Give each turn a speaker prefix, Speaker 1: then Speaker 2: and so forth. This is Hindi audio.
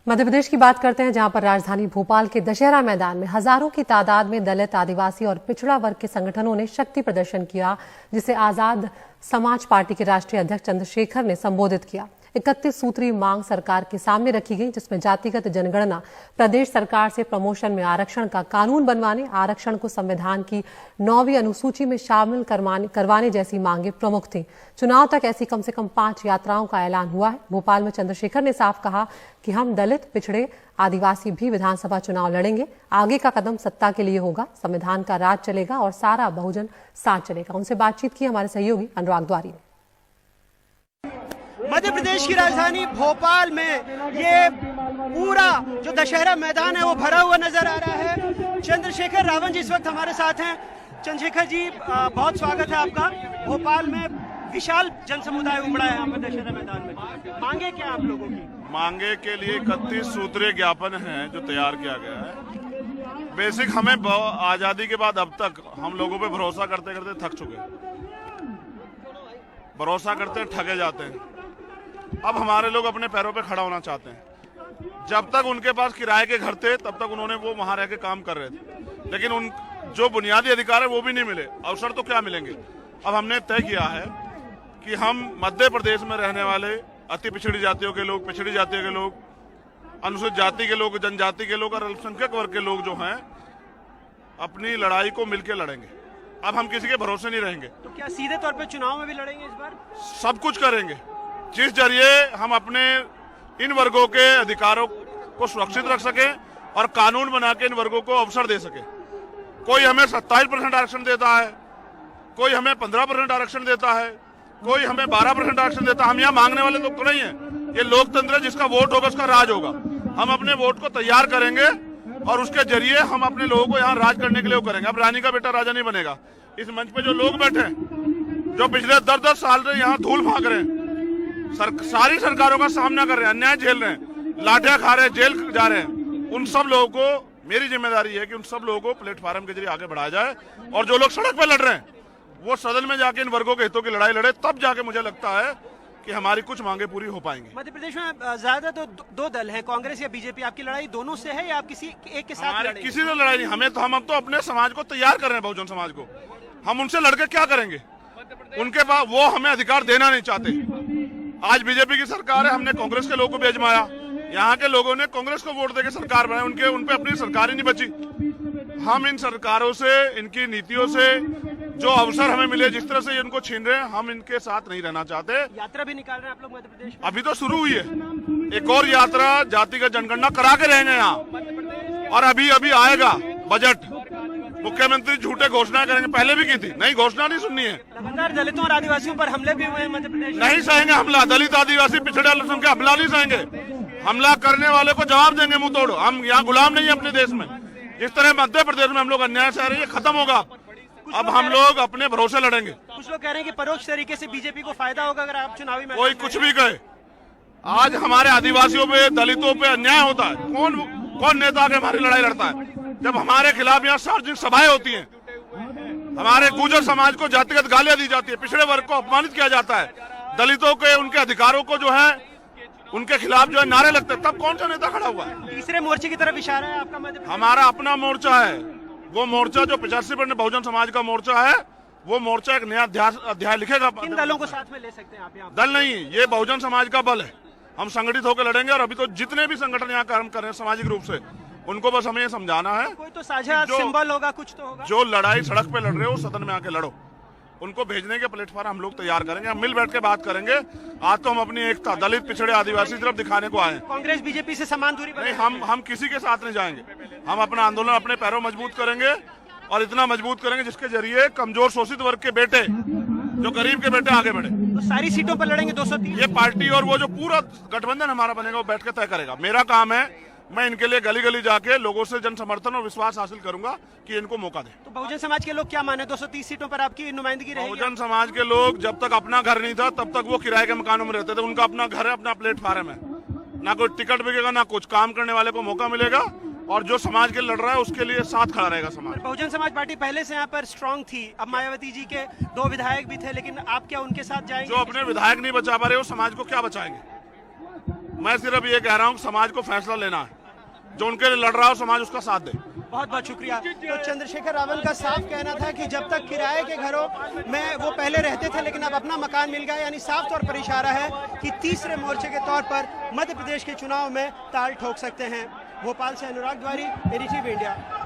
Speaker 1: मध्य प्रदेश की बात करते हैं, जहां पर राजधानी भोपाल के दशहरा मैदान में हजारों की तादाद में दलित, आदिवासी और पिछड़ा वर्ग के संगठनों ने शक्ति प्रदर्शन किया, जिसे आजाद समाज पार्टी के राष्ट्रीय अध्यक्ष चंद्रशेखर ने संबोधित किया। 31 सूत्री मांग सरकार के सामने रखी गई, जिसमें जातिगत जनगणना, प्रदेश सरकार से प्रमोशन में आरक्षण का कानून बनवाने, आरक्षण को संविधान की 9वीं अनुसूची में शामिल करवाने जैसी मांगे प्रमुख थी। चुनाव तक ऐसी कम से कम 5 यात्राओं का ऐलान हुआ है। भोपाल में चंद्रशेखर ने साफ कहा कि हम दलित, पिछड़े, आदिवासी भी विधानसभा चुनाव लड़ेंगे। आगे का कदम सत्ता के लिए होगा, संविधान का राज चलेगा और सारा बहुजन साथ चलेगा। उनसे बातचीत की हमारे सहयोगी अनुराग द्वारी ने।
Speaker 2: मध्य प्रदेश की राजधानी भोपाल में ये पूरा जो दशहरा मैदान है वो भरा हुआ नजर आ रहा है। चंद्रशेखर रावण जी इस वक्त हमारे साथ हैं। चंद्रशेखर जी, बहुत स्वागत है आपका। भोपाल में विशाल जन समुदाय उमड़ा है यहाँ पर दशहरा मैदान में। मांगे क्या आप लोगों की?
Speaker 3: मांगे के लिए 31 सूत्रीय ज्ञापन है जो तैयार किया गया है। बेसिक हमें आजादी के बाद अब तक हम लोगों पे भरोसा करते करते थक चुके, भरोसा करते ठगे जाते हैं। अब हमारे लोग अपने पैरों पे खड़ा होना चाहते हैं। जब तक उनके पास किराए के घर थे तब तक उन्होंने वो वहां रह के काम कर रहे थे, लेकिन उन जो बुनियादी अधिकार है वो भी नहीं मिले। अवसर तो क्या मिलेंगे। अब हमने तय किया है कि हम मध्य प्रदेश में रहने वाले अति पिछड़ी जातियों के लोग, पिछड़ी जातियों के लोग, अनुसूचित जाति के लोग, जनजाति के लोग और अल्पसंख्यक वर्ग के लोग जो हैं अपनी लड़ाई को मिलकर लड़ेंगे। अब हम किसी के भरोसे नहीं रहेंगे।
Speaker 2: तो क्या सीधे तौर पे चुनाव में भी लड़ेंगे इस बार?
Speaker 3: सब कुछ करेंगे जिस जरिए हम अपने इन वर्गों के अधिकारों को सुरक्षित रख सके और कानून बना के इन वर्गों को अवसर दे सके। कोई हमें 27% आरक्षण देता है, कोई हमें 15% आरक्षण देता है, कोई हमें 12% आरक्षण देता है। हम यहाँ मांगने वाले लोग तो नहीं है। ये लोकतंत्र है, जिसका वोट होगा उसका राज होगा। हम अपने वोट को तैयार करेंगे और उसके जरिए हम अपने लोगों को यहाँ राज करने के लिए करेंगे। अब रानी का बेटा राजा नहीं बनेगा। इस मंच पे जो लोग बैठे हैं, जो पिछले 10-10 साल से यहाँ धूल भाग रहे हैं, सारी सरकारों का सामना कर रहे हैं, अन्याय झेल रहे हैं, लाठियां खा रहे हैं, जेल जा रहे हैं, उन सब लोगों को मेरी जिम्मेदारी है कि उन सब लोगों को प्लेटफार्म के जरिए आगे बढ़ाया जाए। और जो लोग सड़क पर लड़ रहे हैं वो सदन में जाके इन वर्गों के हितों की लड़ाई लड़े, तब जाके मुझे लगता है कि हमारी कुछ मांगे पूरी हो पाएंगी।
Speaker 2: मध्य प्रदेश में ज्यादा तो दो दल हैं, कांग्रेस या बीजेपी। आपकी लड़ाई दोनों से है या आप किसी एक के साथ लड़ेंगे? किसी से
Speaker 3: लड़ाई नहीं। हम अब तो अपने समाज को तैयार कर रहे हैं, बहुजन समाज को। हम उनसे लड़के क्या करेंगे? उनके पास वो हमें अधिकार देना नहीं चाहते। आज बीजेपी की सरकार है, हमने कांग्रेस के लोगों को भी आजमाया। यहाँ के लोगों ने कांग्रेस को वोट देकर सरकार बनाई, उन पे अपनी सरकार ही नहीं बची। हम इन सरकारों से, इनकी नीतियों से जो अवसर हमें मिले, जिस तरह से इनको छीन रहे हैं, हम इनके साथ नहीं रहना चाहते।
Speaker 2: यात्रा भी निकाल रहे हैं आप लोग मध्य प्रदेश में?
Speaker 3: अभी तो शुरू हुई है। एक और यात्रा जातिगत जनगणना करा के रहेंगे यहाँ। और अभी आएगा बजट। मुख्यमंत्री झूठे घोषणा करेंगे, पहले भी की थी। नहीं, घोषणा नहीं सुननी है।
Speaker 2: लगातार दलितों और आदिवासियों पर हमले भी हुए हैं मध्य प्रदेश।
Speaker 3: नहीं सहेंगे हमला। दलित, आदिवासी, पिछड़े अल्पसंख्यक हमला नहीं सहेंगे। हमला करने वाले को जवाब देंगे मुंह तोड़। हम यहाँ गुलाम नहीं है अपने देश में। जिस तरह मध्य प्रदेश में हम लोग अन्याय सह रहे हैं, खत्म होगा। अब हम लोग अपने भरोसे लड़ेंगे।
Speaker 2: कुछ लोग कह रहे हैं कि परोक्ष तरीके से बीजेपी को फायदा होगा अगर आप चुनावी में।
Speaker 3: कोई कुछ भी कहे, आज हमारे आदिवासियों पे, दलितों पे अन्याय होता है। कौन नेता आके हमारी लड़ाई लड़ता है? जब हमारे खिलाफ यहाँ सार्वजनिक सभाएं होती हैं, हमारे गुर्जर समाज को जातिगत गालियां दी जाती है, पिछड़े वर्ग को अपमानित किया जाता है, दलितों के उनके अधिकारों को जो है उनके खिलाफ जो है नारे लगते हैं, तब कौन सा नेता खड़ा हुआ है?
Speaker 2: तीसरे मोर्चे की तरफ इशारा है आपका मध्य प्रदेश?
Speaker 3: हमारा अपना मोर्चा है। वो मोर्चा जो 85% बहुजन समाज का मोर्चा है, वो मोर्चा एक नया अध्याय लिखेगा।
Speaker 2: किन दलों को साथ में ले सकते हैं आप यहाँ?
Speaker 3: दल नहीं, ये बहुजन समाज का बल है। हम संगठित होकर लड़ेंगे। और अभी तो जितने भी संगठन यहाँ काम कर रहे हैं सामाजिक रूप से, उनको बस हमें ये समझाना है।
Speaker 2: कोई तो साझा सिंबल होगा, कुछ तो होगा।
Speaker 3: जो लड़ाई सड़क पे लड़ रहे हो, सदन में आके लड़ो। उनको भेजने के प्लेटफॉर्म हम लोग तैयार करेंगे। हम मिल बैठ के बात करेंगे। आज तो हम अपनी एकता दलित, पिछड़े, आदिवासी तरफ दिखाने को आए।
Speaker 2: कांग्रेस बीजेपी से समान दूरी
Speaker 3: नहीं, हम किसी के साथ नहीं जाएंगे। हम अपना आंदोलन अपने पैरों मजबूत करेंगे और इतना मजबूत करेंगे जिसके जरिए कमजोर शोषित वर्ग के बेटे, जो गरीब के बेटे आगे बढ़े।
Speaker 2: तो सारी सीटों पर लड़ेंगे 203?
Speaker 3: ये पार्टी और वो जो पूरा गठबंधन हमारा बनेगा वो बैठ के तय करेगा। मेरा काम है, मैं इनके लिए गली गली जाके लोगों से जन समर्थन और विश्वास हासिल करूंगा कि इनको मौका दे।
Speaker 2: तो बहुजन समाज के लोग क्या माने, 230 सीटों पर आपकी नुमाइंदगी रहेगी?
Speaker 3: बहुजन समाज के लोग जब तक अपना घर नहीं था तब तक वो किराए के मकानों में रहते थे। उनका अपना घर है, अपना प्लेटफार्म है। ना कोई टिकट बिकेगा, ना कुछ। काम करने वाले को मौका मिलेगा और जो समाज के लड़ रहा है उसके लिए साथ खड़ा रहेगा समाज।
Speaker 2: बहुजन समाज पार्टी पहले से यहाँ पर स्ट्रांग थी। अब मायावती जी के 2 विधायक भी थे, लेकिन आप क्या उनके साथ जाएंगे?
Speaker 3: जो अपने विधायक नहीं बचा पा रहे वो समाज को क्या बचाएंगे? मैं सिर्फ ये कह रहा हूँ कि समाज को फैसला लेना है, जो उनके लिए लड़ रहा हो समाज उसका साथ दे।
Speaker 2: बहुत बहुत शुक्रिया। तो चंद्रशेखर रावण का साफ कहना था कि जब तक किराए के घरों में वो पहले रहते थे लेकिन अब अपना मकान मिल गया, यानी साफ तौर पर इशारा है कि तीसरे मोर्चे के तौर पर मध्य प्रदेश के चुनाव में ताल ठोक सकते हैं। भोपाल से अनुराग द्वारी, एनडीटीवी इंडिया।